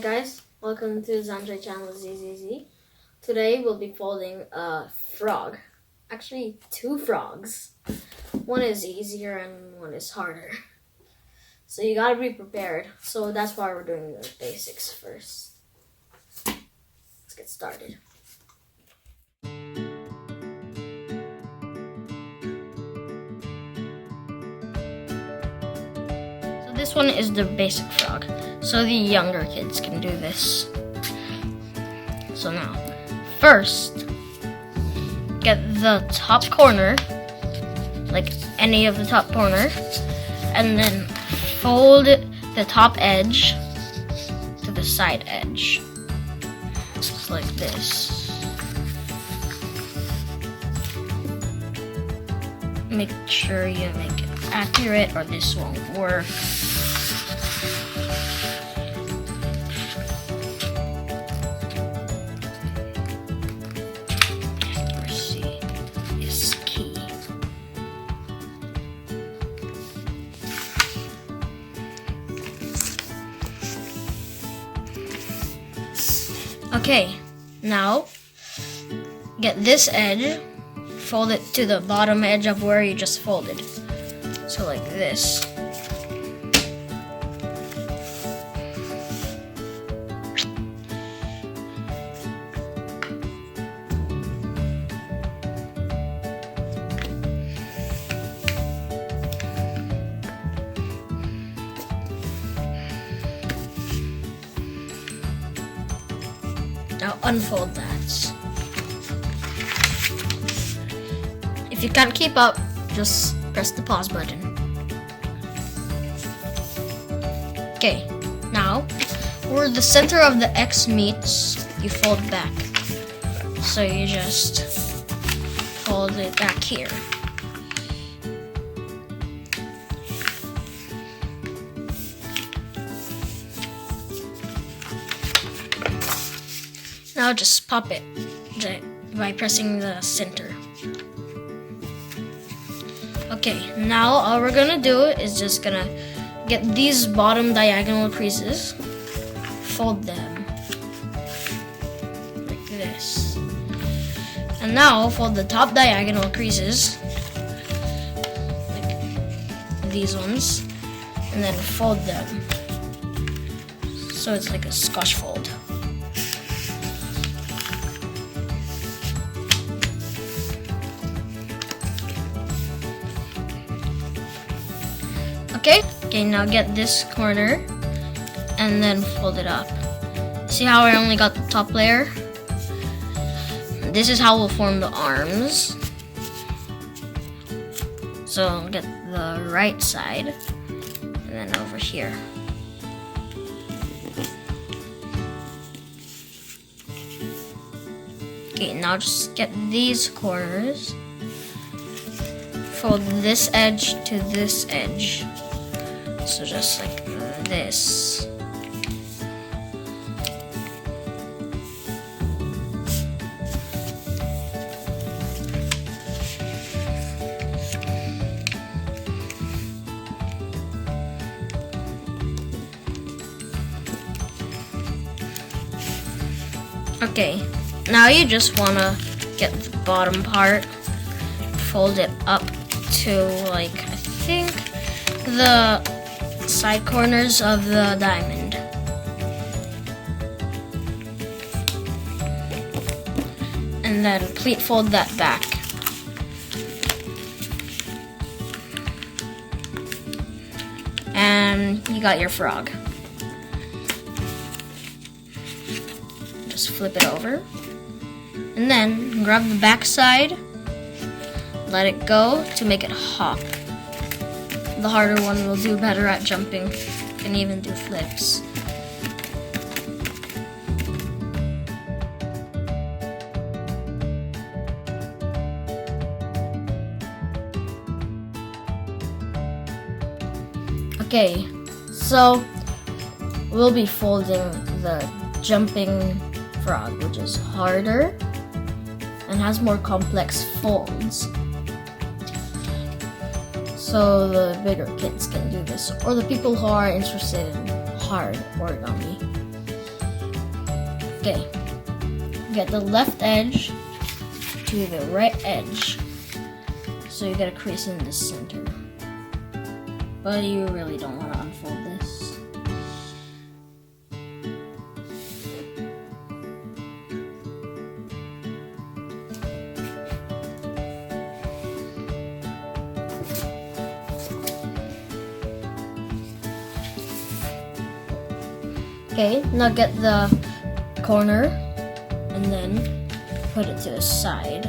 guys, welcome to Zandrei channel ZZZ. Today we'll be folding a frog. Actually, two frogs. One is easier and one is harder. So you gotta be prepared. So that's why we're doing the basics first. Let's get started. So this one is the basic frog. So the younger kids can do this. So now, first, get the top corner, like any of the top corner, and then fold the top edge to the side edge, just like this. Make sure you make it accurate or this won't work. Accuracy is key. Okay, now get this edge, fold it to the bottom edge of where you just folded. So like this. Now unfold that. If you can't keep up, just press the pause button. Okay, now where the center of the X meets, you fold back. So you just fold it back here. Now just pop it by pressing the center. Okay, now all we're gonna do is just gonna get these bottom diagonal creases, fold them like this. And now fold the top diagonal creases, like these ones, and then fold them. So it's like a Scotch fold. Okay, now get this corner and then fold it up. See how I only got the top layer? This is how we'll form the arms. So get the right side and then over here. Okay, now just get these corners. Fold this edge to this edge. So just like this. Okay, now you just want to get the bottom part, fold it up to like, I think the side corners of the diamond. And then pleat fold that back. And you got your frog. Just flip it over. And then grab the back side, let it go to make it hop. The harder one will do better at jumping, can even do flips. Okay, so we'll be folding the jumping frog, which is harder and has more complex folds. So the bigger kids can do this, or the people who are interested in hard origami. Okay, get the left edge to the right edge. So you get a crease in the center. But you really don't want to unfold this. Okay, now get the corner and then put it to the side.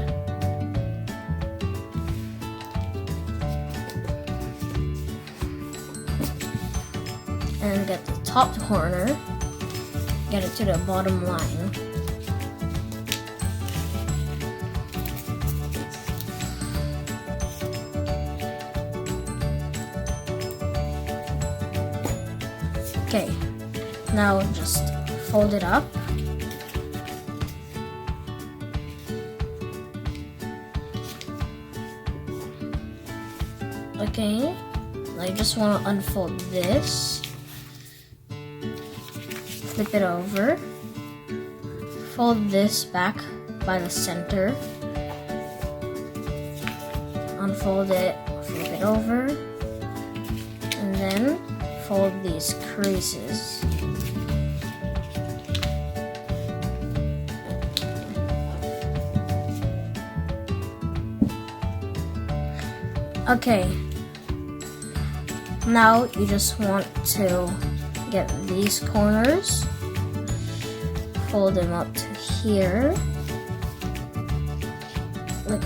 And get the top corner, get it to the bottom line. Okay, now just fold it up. Okay, I just want to unfold this. Flip it over. Fold this back by the center. Unfold it, flip it over, and then fold these creases. Okay, now you just want to get these corners, fold them up to here. Like,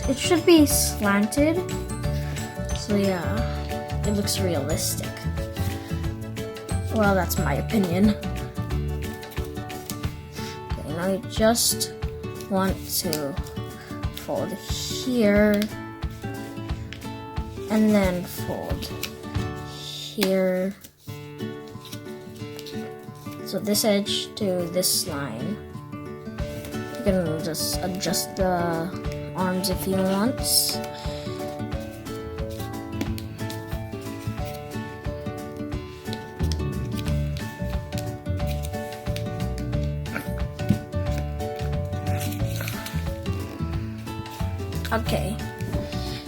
it should be slanted, so yeah, it looks realistic. Well, that's my opinion. Okay, now you just want to fold here, and then fold here. So this edge to this line. You can just adjust the arms if you want. Okay.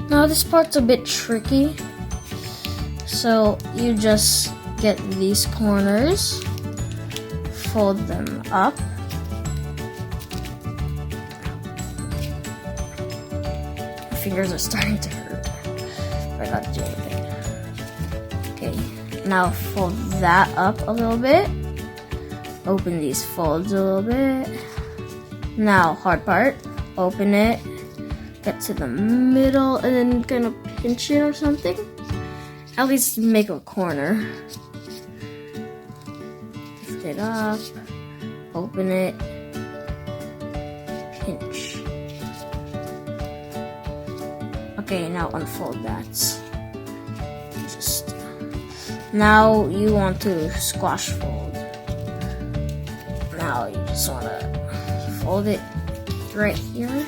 Now this part's a bit tricky. So you just get these corners, fold them up, my fingers are starting to hurt. I got to do anything. Okay, now fold that up a little bit, open these folds a little bit. Now hard part, open it, get to the middle, and then kind of pinch it or something. At least make a corner. Lift it up, open it, pinch. Okay, now unfold that. Now you want to squash fold. Now you just want to fold it right here.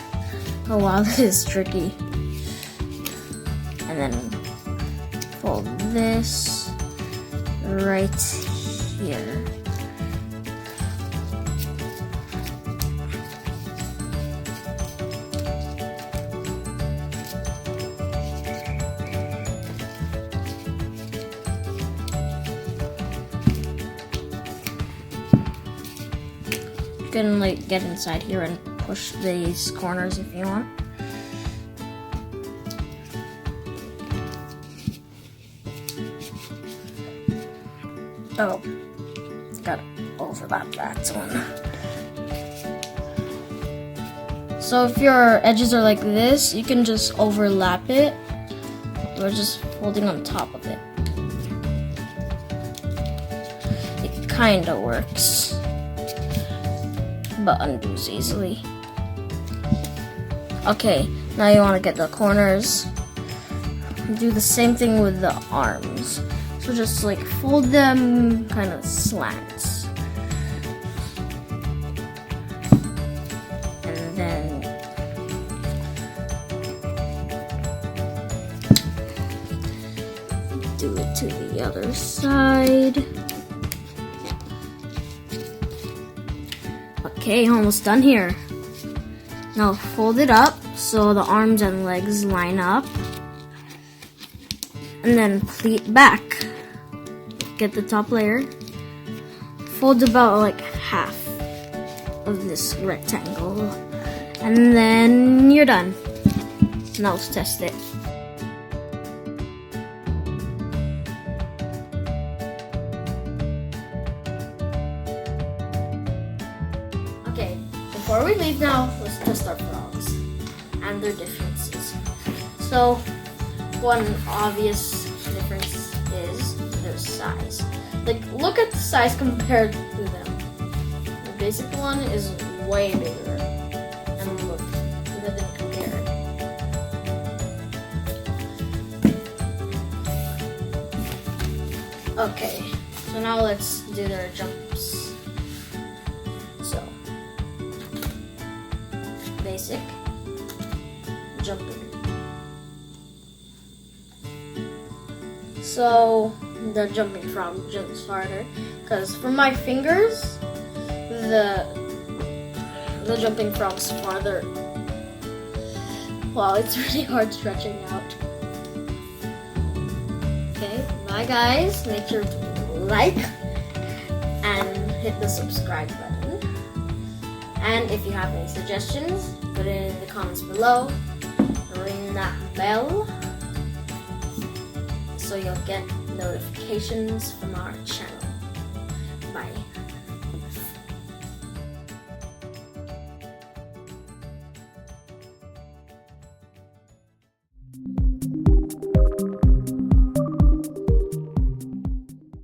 Oh wow, this is tricky. And then fold this right here. You can like get inside here and push these corners if you want. Oh, gotta overlap that one. So if your edges are like this, you can just overlap it. We're just folding on top of it. It kinda works, but undoes easily. Okay, now you want to get the corners. Do the same thing with the arms. So just like fold them kind of slants. And then do it to the other side. Okay, almost done here. Now fold it up so the arms and legs line up. And then pleat back. Get the top layer. Fold about like half of this rectangle. And then you're done. Now let's test it. Okay, before we leave now, let's test our frogs and their differences. So, one obvious difference is their size. Like, look at the size compared to them. The basic one is way bigger. And look at them compared. Okay, so now let's do their jumps. So, basic, jumping. So the jumping frog jumps farther, because from my fingers, the jumping frog's farther. Wow, it's really hard stretching out. Okay, bye guys. Make sure to like and hit the subscribe button. And if you have any suggestions, put it in the comments below. Ring that bell so you'll get notifications from our channel. Bye.